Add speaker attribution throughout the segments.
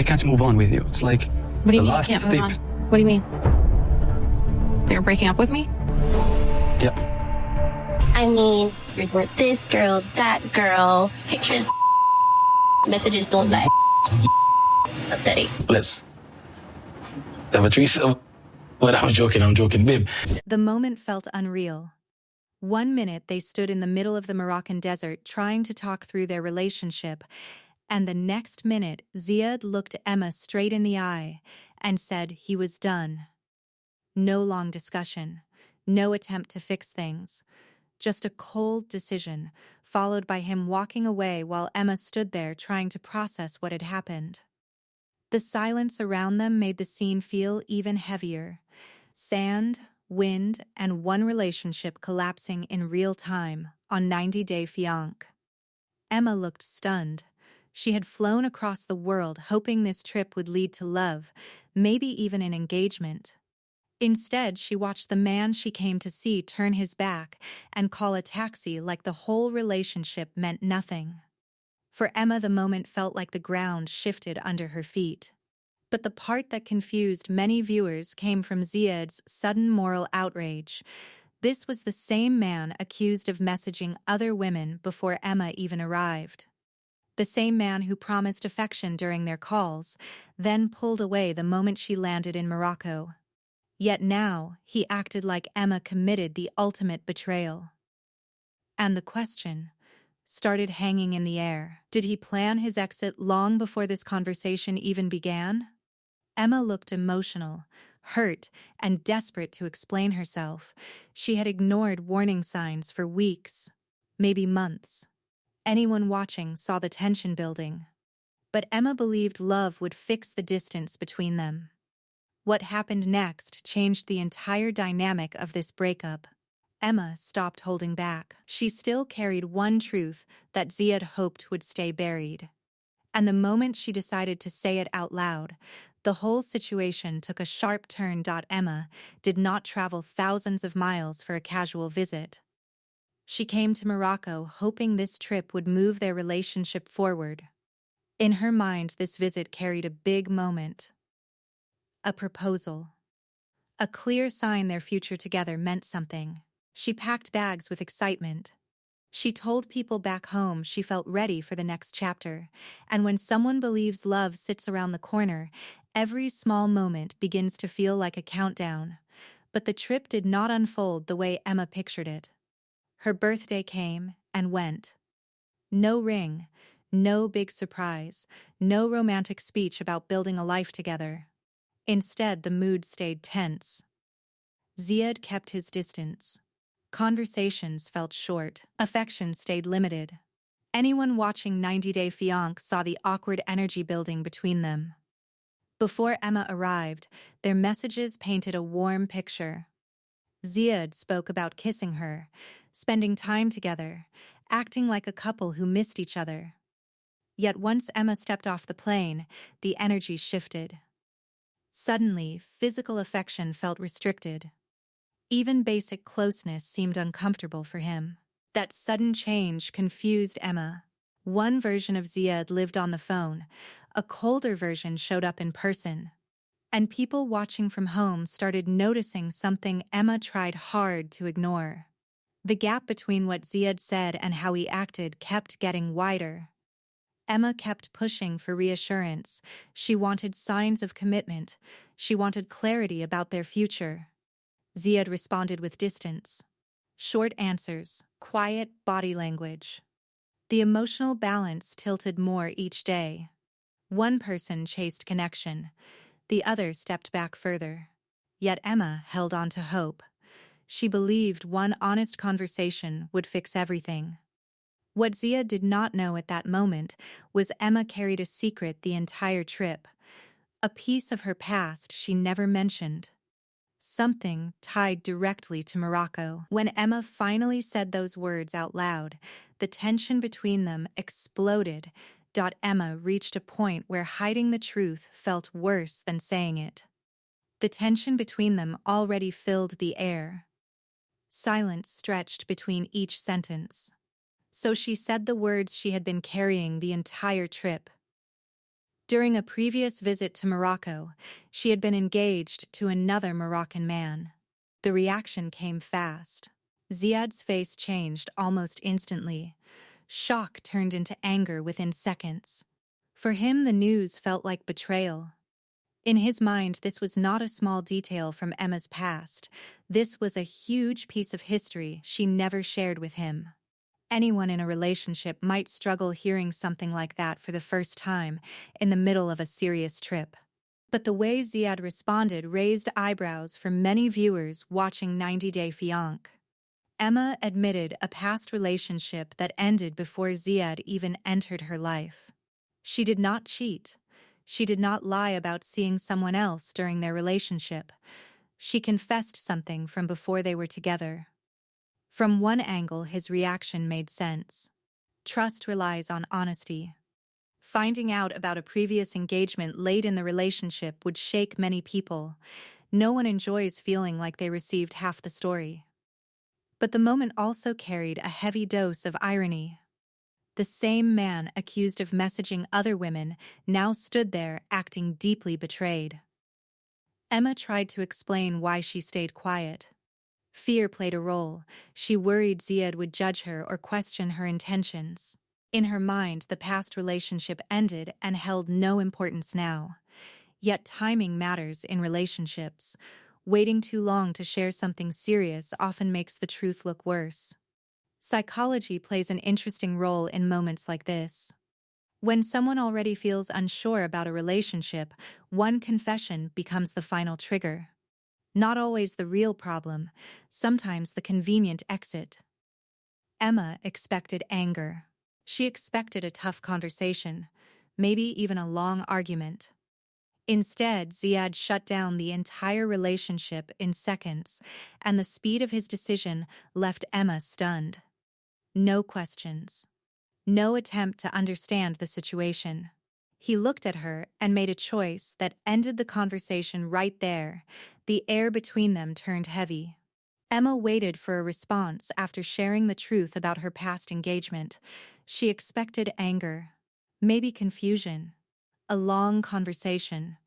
Speaker 1: can't move on with you. It's like
Speaker 2: What do you
Speaker 1: the
Speaker 2: mean
Speaker 1: last
Speaker 2: you can't move
Speaker 1: step.
Speaker 2: on? What do you mean? You're breaking up with me?
Speaker 1: Yeah.
Speaker 3: I mean, report this girl, that girl, pictures, messages don't lie. Pathetic.
Speaker 1: Let's have a threesome. But I'm joking, babe.
Speaker 4: The moment felt unreal. 1 minute they stood in the middle of the Moroccan desert trying to talk through their relationship, and the next minute Ziad looked Emma straight in the eye and said he was done. No long discussion, no attempt to fix things, just a cold decision, followed by him walking away while Emma stood there trying to process what had happened. The silence around them made the scene feel even heavier. Sand, wind, and one relationship collapsing in real time on 90-day Fiance. Emma looked stunned. She had flown across the world hoping this trip would lead to love, maybe even an engagement. Instead, she watched the man she came to see turn his back and call a taxi like the whole relationship meant nothing. For Emma, the moment felt like the ground shifted under her feet. But the part that confused many viewers came from Ziad's sudden moral outrage. This was the same man accused of messaging other women before Emma even arrived. The same man who promised affection during their calls, then pulled away the moment she landed in Morocco. Yet now, he acted like Emma committed the ultimate betrayal. And the question started hanging in the air. Did he plan his exit long before this conversation even began? Emma looked emotional, hurt, and desperate to explain herself. She had ignored warning signs for weeks, maybe months. Anyone watching saw the tension building. But Emma believed love would fix the distance between them. What happened next changed the entire dynamic of this breakup. Emma stopped holding back. She still carried one truth that Ziad hoped would stay buried. And the moment she decided to say it out loud, the whole situation took a sharp turn. Emma did not travel thousands of miles for a casual visit. She came to Morocco hoping this trip would move their relationship forward. In her mind, this visit carried a big moment. A proposal. A clear sign their future together meant something. She packed bags with excitement. She told people back home she felt ready for the next chapter, and when someone believes love sits around the corner, every small moment begins to feel like a countdown. But the trip did not unfold the way Emma pictured it. Her birthday came and went. No ring, no big surprise, no romantic speech about building a life together. Instead, the mood stayed tense. Ziad kept his distance. Conversations felt short. Affection stayed limited. Anyone watching 90-Day Fiance saw the awkward energy building between them. Before Emma arrived, their messages painted a warm picture. Ziad spoke about kissing her, spending time together, acting like a couple who missed each other. Yet once Emma stepped off the plane, the energy shifted. Suddenly, physical affection felt restricted. Even basic closeness seemed uncomfortable for him. That sudden change confused Emma. One version of Ziad lived on the phone, a colder version showed up in person. And people watching from home started noticing something Emma tried hard to ignore. The gap between what Ziad said and how he acted kept getting wider. Emma kept pushing for reassurance. She wanted signs of commitment. She wanted clarity about their future. Ziad responded with distance. Short answers, quiet body language. The emotional balance tilted more each day. One person chased connection. The other stepped back further. Yet Emma held on to hope. She believed one honest conversation would fix everything. What Ziad did not know at that moment was Emma carried a secret the entire trip. A piece of her past she never mentioned. Something tied directly to Morocco. When Emma finally said those words out loud, the tension between them exploded. Emma reached a point where hiding the truth felt worse than saying it. The tension between them already filled the air. Silence stretched between each sentence. So she said the words she had been carrying the entire trip. During a previous visit to Morocco, she had been engaged to another Moroccan man. The reaction came fast. Ziad's face changed almost instantly. Shock turned into anger within seconds. For him, the news felt like betrayal. In his mind, this was not a small detail from Emma's past. This was a huge piece of history she never shared with him. Anyone in a relationship might struggle hearing something like that for the first time in the middle of a serious trip. But the way Ziad responded raised eyebrows for many viewers watching 90 Day Fiancé. Emma admitted a past relationship that ended before Ziad even entered her life. She did not cheat. She did not lie about seeing someone else during their relationship. She confessed something from before they were together. From one angle, his reaction made sense. Trust relies on honesty. Finding out about a previous engagement late in the relationship would shake many people. No one enjoys feeling like they received half the story. But the moment also carried a heavy dose of irony. The same man accused of messaging other women now stood there acting deeply betrayed. Emma tried to explain why she stayed quiet. Fear played a role. She worried Ziad would judge her or question her intentions. In her mind, the past relationship ended and held no importance now. Yet timing matters in relationships. Waiting too long to share something serious often makes the truth look worse. Psychology plays an interesting role in moments like this. When someone already feels unsure about a relationship, one confession becomes the final trigger. Not always the real problem, sometimes the convenient exit. Emma expected anger. She expected a tough conversation, maybe even a long argument. Instead, Ziad shut down the entire relationship in seconds, and the speed of his decision left Emma stunned. No questions. No attempt to understand the situation. He looked at her and made a choice that ended the conversation right there. The air between them turned heavy. Emma waited for a response after sharing the truth about her past engagement. She expected anger, maybe confusion, a long conversation.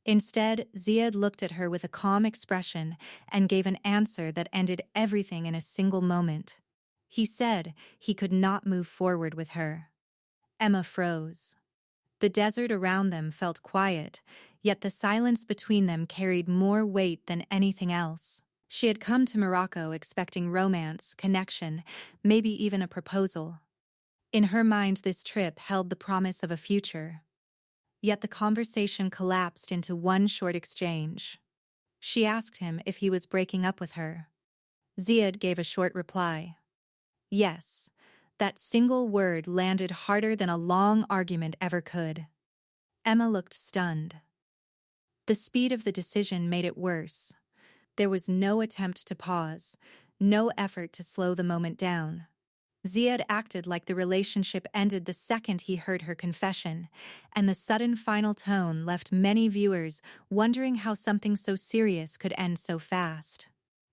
Speaker 4: Instead, Ziad looked at her with a calm expression and gave an answer that ended everything in a single moment. He said he could not move forward with her. Emma froze. The desert around them felt quiet, yet the silence between them carried more weight than anything else. She had come to Morocco expecting romance, connection, maybe even a proposal. In her mind, this trip held the promise of a future. Yet the conversation collapsed into one short exchange. She asked him if he was breaking up with her. Ziad gave a short reply. Yes. That single word landed harder than a long argument ever could. Emma looked stunned. The speed of the decision made it worse. There was no attempt to pause, no effort to slow the moment down. Ziad acted like the relationship ended the second he heard her confession, and the sudden final tone left many viewers wondering how something so serious could end so fast.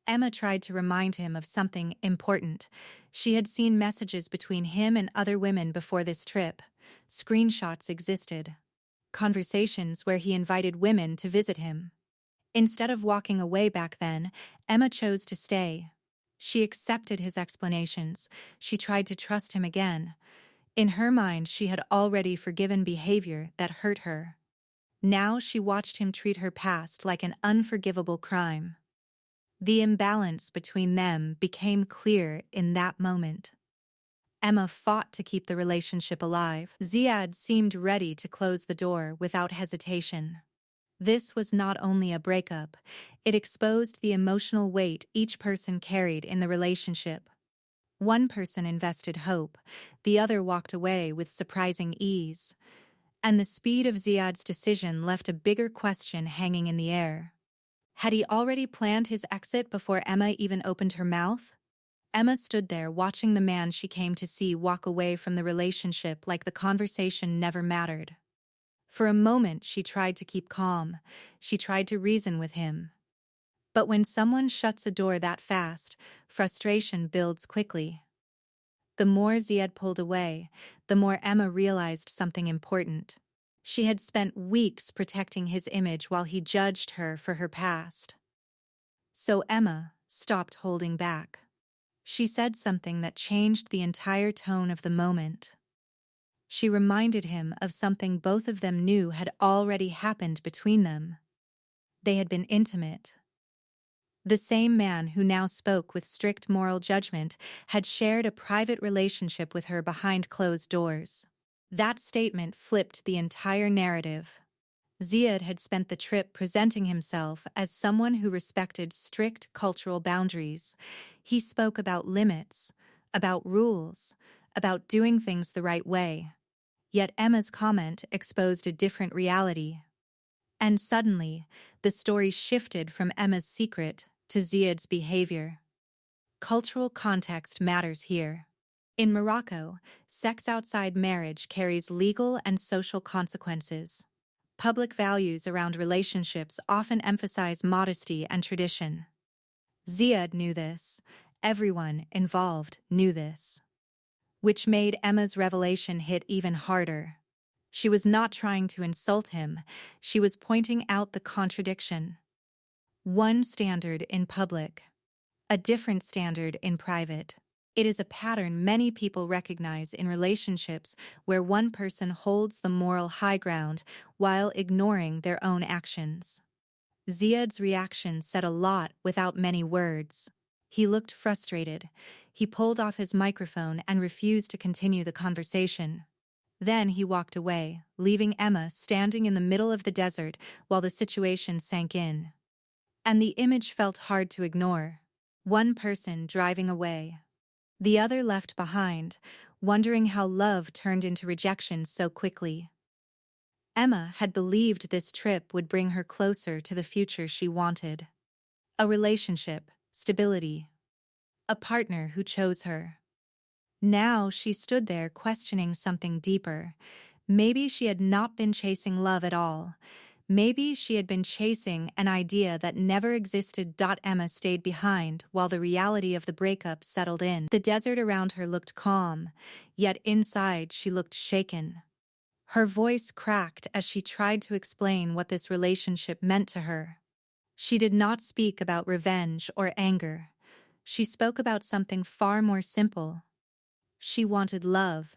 Speaker 4: Emma tried to remind him of something important. She had seen messages between him and other women before this trip. Screenshots existed. Conversations where he invited women to visit him. Instead of walking away back then, Emma chose to stay. She accepted his explanations. She tried to trust him again. In her mind, she had already forgiven behavior that hurt her. Now she watched him treat her past like an unforgivable crime. The imbalance between them became clear in that moment. Emma fought to keep the relationship alive. Ziad seemed ready to close the door without hesitation. This was not only a breakup, it exposed the emotional weight each person carried in the relationship. One person invested hope, the other walked away with surprising ease. And the speed of Ziad's decision left a bigger question hanging in the air. Had he already planned his exit before Emma even opened her mouth? Emma stood there watching the man she came to see walk away from the relationship like the conversation never mattered. For a moment, she tried to keep calm. She tried to reason with him. But when someone shuts a door that fast, frustration builds quickly. The more Ziad pulled away, the more Emma realized something important. She had spent weeks protecting his image while he judged her for her past. So Emma stopped holding back. She said something that changed the entire tone of the moment. She reminded him of something both of them knew had already happened between them. They had been intimate. The same man who now spoke with strict moral judgment had shared a private relationship with her behind closed doors. That statement flipped the entire narrative. Ziad had spent the trip presenting himself as someone who respected strict cultural boundaries. He spoke about limits, about rules, about doing things the right way. Yet Emma's comment exposed a different reality. And suddenly, the story shifted from Emma's secret to Ziad's behavior. Cultural context matters here. In Morocco, sex outside marriage carries legal and social consequences. Public values around relationships often emphasize modesty and tradition. Ziad knew this. Everyone involved knew this. Which made Emma's revelation hit even harder. She was not trying to insult him. She was pointing out the contradiction. One standard in public, a different standard in private. It is a pattern many people recognize in relationships where one person holds the moral high ground while ignoring their own actions. Ziad's reaction said a lot without many words. He looked frustrated. He pulled off his microphone and refused to continue the conversation. Then he walked away, leaving Emma standing in the middle of the desert while the situation sank in. And the image felt hard to ignore. One person driving away. The other left behind, wondering how love turned into rejection so quickly. Emma had believed this trip would bring her closer to the future she wanted. A relationship, stability. A partner who chose her. Now she stood there questioning something deeper. Maybe she had not been chasing love at all. Maybe she had been chasing an idea that never existed. Emma stayed behind while the reality of the breakup settled in. The desert around her looked calm, yet inside she looked shaken. Her voice cracked as she tried to explain what this relationship meant to her. She did not speak about revenge or anger. She spoke about something far more simple. She wanted love.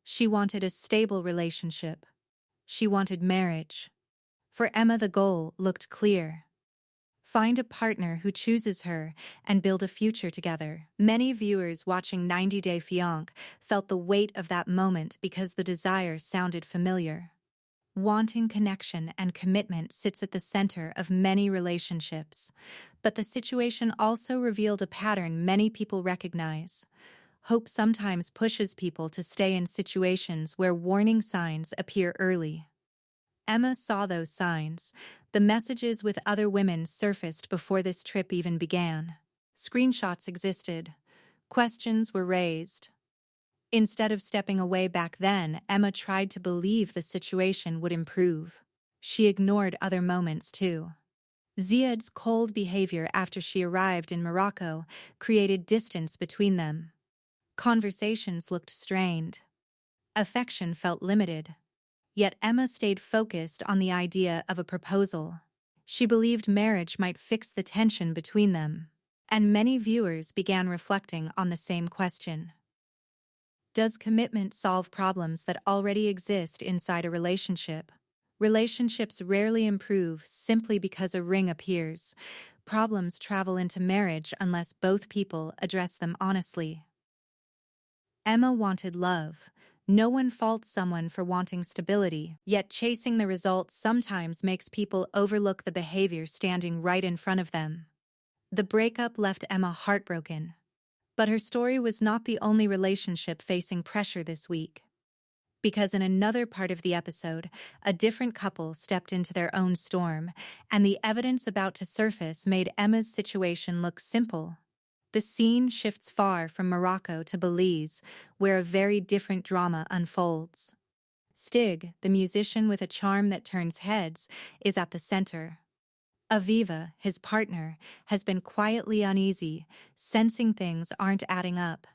Speaker 4: She wanted a stable relationship. She wanted marriage. For Emma, the goal looked clear. Find a partner who chooses her and build a future together. Many viewers watching 90 Day Fiance felt the weight of that moment because the desire sounded familiar. Wanting connection and commitment sits at the center of many relationships, but the situation also revealed a pattern many people recognize. Hope sometimes pushes people to stay in situations where warning signs appear early. Emma saw those signs. The messages with other women surfaced before this trip even began. Screenshots existed. Questions were raised. Instead of stepping away back then, Emma tried to believe the situation would improve. She ignored other moments too. Ziad's cold behavior after she arrived in Morocco created distance between them. Conversations looked strained. Affection felt limited. Yet Emma stayed focused on the idea of a proposal. She believed marriage might fix the tension between them. And many viewers began reflecting on the same question. Does commitment solve problems that already exist inside a relationship? Relationships rarely improve simply because a ring appears. Problems travel into marriage unless both people address them honestly. Emma wanted love. No one faults someone for wanting stability, yet chasing the results sometimes makes people overlook the behavior standing right in front of them. The breakup left Emma heartbroken. But her story was not the only relationship facing pressure this week. Because in another part of the episode, a different couple stepped into their own storm, and the evidence about to surface made Emma's situation look simple. The scene shifts far from Morocco to Belize, where a very different drama unfolds. Stig, the musician with a charm that turns heads, is at the center. Aviva, his partner, has been quietly uneasy, sensing things aren't adding up.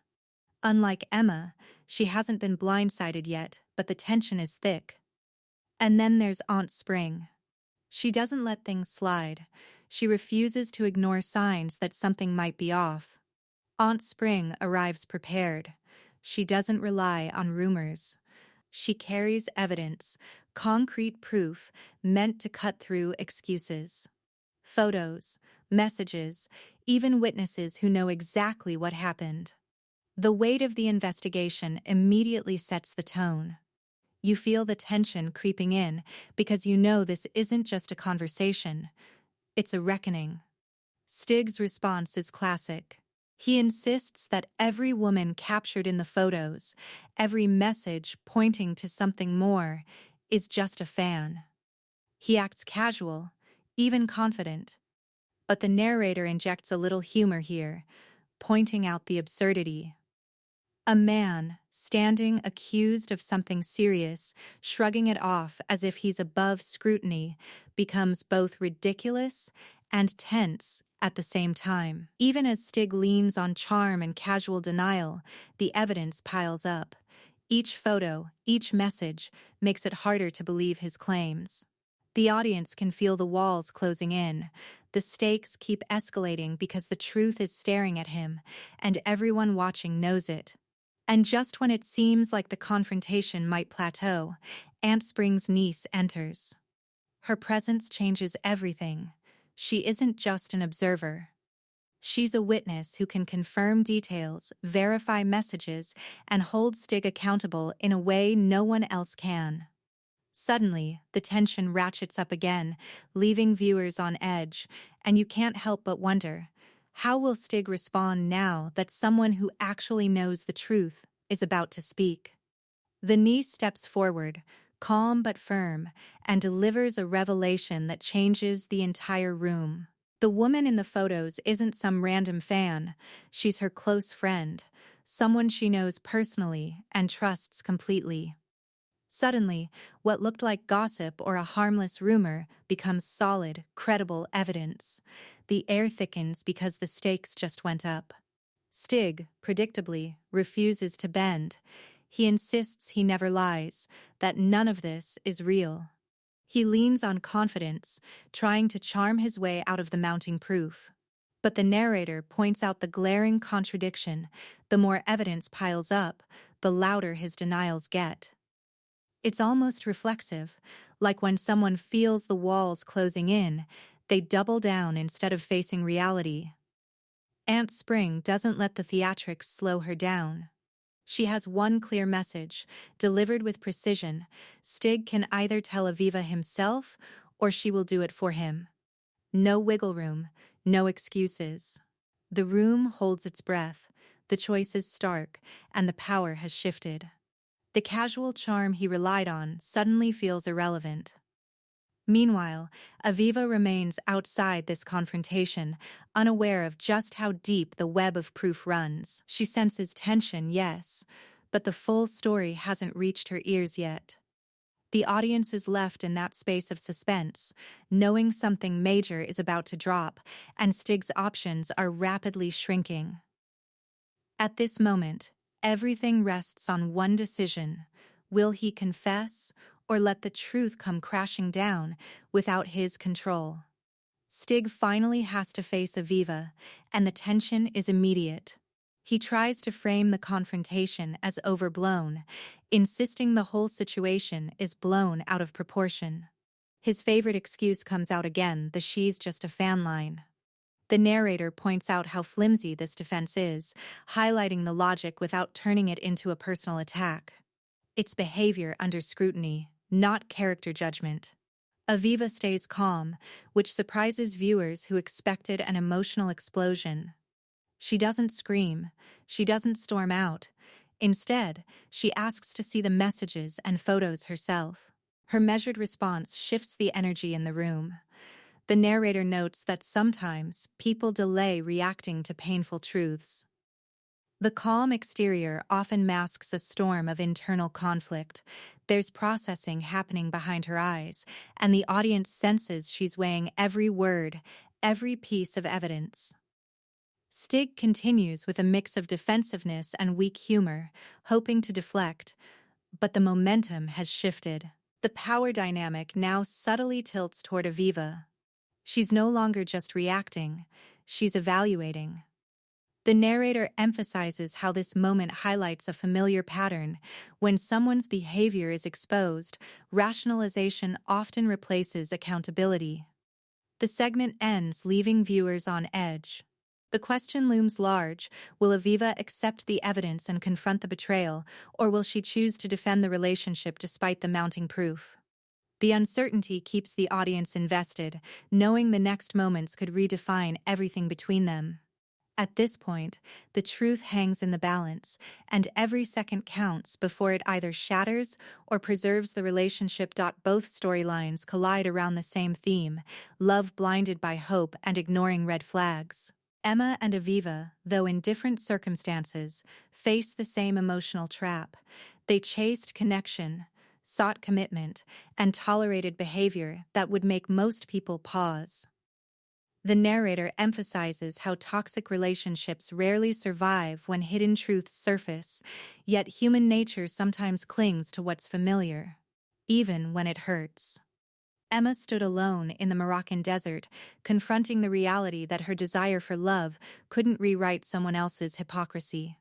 Speaker 4: Unlike Emma, she hasn't been blindsided yet, but the tension is thick. And then there's Aunt Spring. She doesn't let things slide. She refuses to ignore signs that something might be off. Aunt Spring arrives prepared. She doesn't rely on rumors. She carries evidence, concrete proof meant to cut through excuses. Photos, messages, even witnesses who know exactly what happened. The weight of the investigation immediately sets the tone. You feel the tension creeping in because you know this isn't just a conversation, it's a reckoning. Stig's response is classic. He insists that every woman captured in the photos, every message pointing to something more, is just a fan. He acts casual, even confident. But the narrator injects a little humor here, pointing out the absurdity. A man, standing accused of something serious, shrugging it off as if he's above scrutiny, becomes both ridiculous and tense at the same time. Even as Stig leans on charm and casual denial, the evidence piles up. Each photo, each message, makes it harder to believe his claims. The audience can feel the walls closing in. The stakes keep escalating because the truth is staring at him, and everyone watching knows it. And just when it seems like the confrontation might plateau, Aunt Spring's niece enters. Her presence changes everything. She isn't just an observer. She's a witness who can confirm details, verify messages, and hold Stig accountable in a way no one else can. Suddenly, the tension ratchets up again, leaving viewers on edge, and you can't help but wonder, how will Stig respond now that someone who actually knows the truth is about to speak? The niece steps forward, calm but firm, and delivers a revelation that changes the entire room. The woman in the photos isn't some random fan, she's her close friend, someone she knows personally and trusts completely. Suddenly, what looked like gossip or a harmless rumor becomes solid, credible evidence. The air thickens because the stakes just went up. Stig, predictably, refuses to bend. He insists he never lies, that none of this is real. He leans on confidence, trying to charm his way out of the mounting proof. But the narrator points out the glaring contradiction. The more evidence piles up, the louder his denials get. It's almost reflexive, like when someone feels the walls closing in, they double down instead of facing reality. Aunt Spring doesn't let the theatrics slow her down. She has one clear message, delivered with precision. Stig can either tell Aviva himself, or she will do it for him. No wiggle room, no excuses. The room holds its breath, the choice is stark, and the power has shifted. The casual charm he relied on suddenly feels irrelevant. Meanwhile, Aviva remains outside this confrontation, unaware of just how deep the web of proof runs. She senses tension, yes, but the full story hasn't reached her ears yet. The audience is left in that space of suspense, knowing something major is about to drop, and Stig's options are rapidly shrinking. At this moment, everything rests on one decision. Will he confess, or let the truth come crashing down without his control? Stig finally has to face Aviva, and the tension is immediate. He tries to frame the confrontation as overblown, insisting the whole situation is blown out of proportion. His favorite excuse comes out again, the "she's just a fan" line. The narrator points out how flimsy this defense is, highlighting the logic without turning it into a personal attack. It's behavior under scrutiny, not character judgment. Aviva stays calm, which surprises viewers who expected an emotional explosion. She doesn't scream, she doesn't storm out. Instead, she asks to see the messages and photos herself. Her measured response shifts the energy in the room. The narrator notes that sometimes people delay reacting to painful truths. The calm exterior often masks a storm of internal conflict. There's processing happening behind her eyes, and the audience senses she's weighing every word, every piece of evidence. Stig continues with a mix of defensiveness and weak humor, hoping to deflect, but the momentum has shifted. The power dynamic now subtly tilts toward Aviva. She's no longer just reacting, she's evaluating. The narrator emphasizes how this moment highlights a familiar pattern. When someone's behavior is exposed, rationalization often replaces accountability. The segment ends, leaving viewers on edge. The question looms large: will Aviva accept the evidence and confront the betrayal, or will she choose to defend the relationship despite the mounting proof? The uncertainty keeps the audience invested, knowing the next moments could redefine everything between them. At this point, the truth hangs in the balance, and every second counts before it either shatters or preserves the relationship. Both storylines collide around the same theme: love blinded by hope and ignoring red flags. Emma and Aviva, though in different circumstances, face the same emotional trap. They chased connection, sought commitment, and tolerated behavior that would make most people pause. The narrator emphasizes how toxic relationships rarely survive when hidden truths surface, yet human nature sometimes clings to what's familiar, even when it hurts. Emma stood alone in the Moroccan desert, confronting the reality that her desire for love couldn't rewrite someone else's hypocrisy.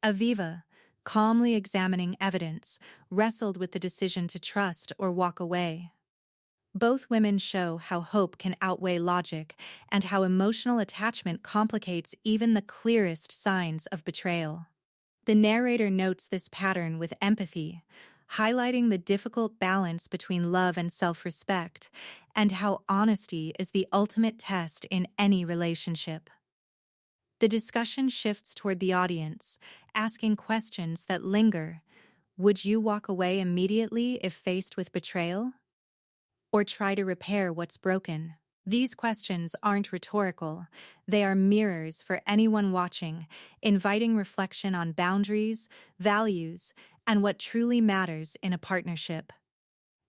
Speaker 4: Aviva, calmly examining evidence, wrestled with the decision to trust or walk away. Both women show how hope can outweigh logic and how emotional attachment complicates even the clearest signs of betrayal. The narrator notes this pattern with empathy, highlighting the difficult balance between love and self-respect, and how honesty is the ultimate test in any relationship. The discussion shifts toward the audience, asking questions that linger. Would you walk away immediately if faced with betrayal? Or try to repair what's broken? These questions aren't rhetorical. They are mirrors for anyone watching, inviting reflection on boundaries, values, and what truly matters in a partnership.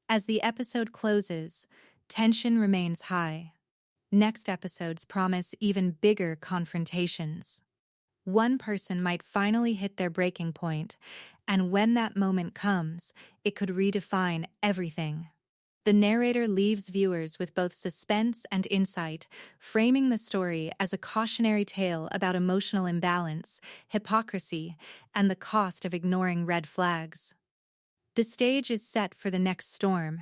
Speaker 4: As the episode closes, tension remains high. Next episodes promise even bigger confrontations. One person might finally hit their breaking point, and when that moment comes, it could redefine everything. The narrator leaves viewers with both suspense and insight, framing the story as a cautionary tale about emotional imbalance, hypocrisy, and the cost of ignoring red flags. The stage is set for the next storm,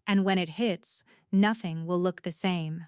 Speaker 4: and when it hits, nothing will look the same.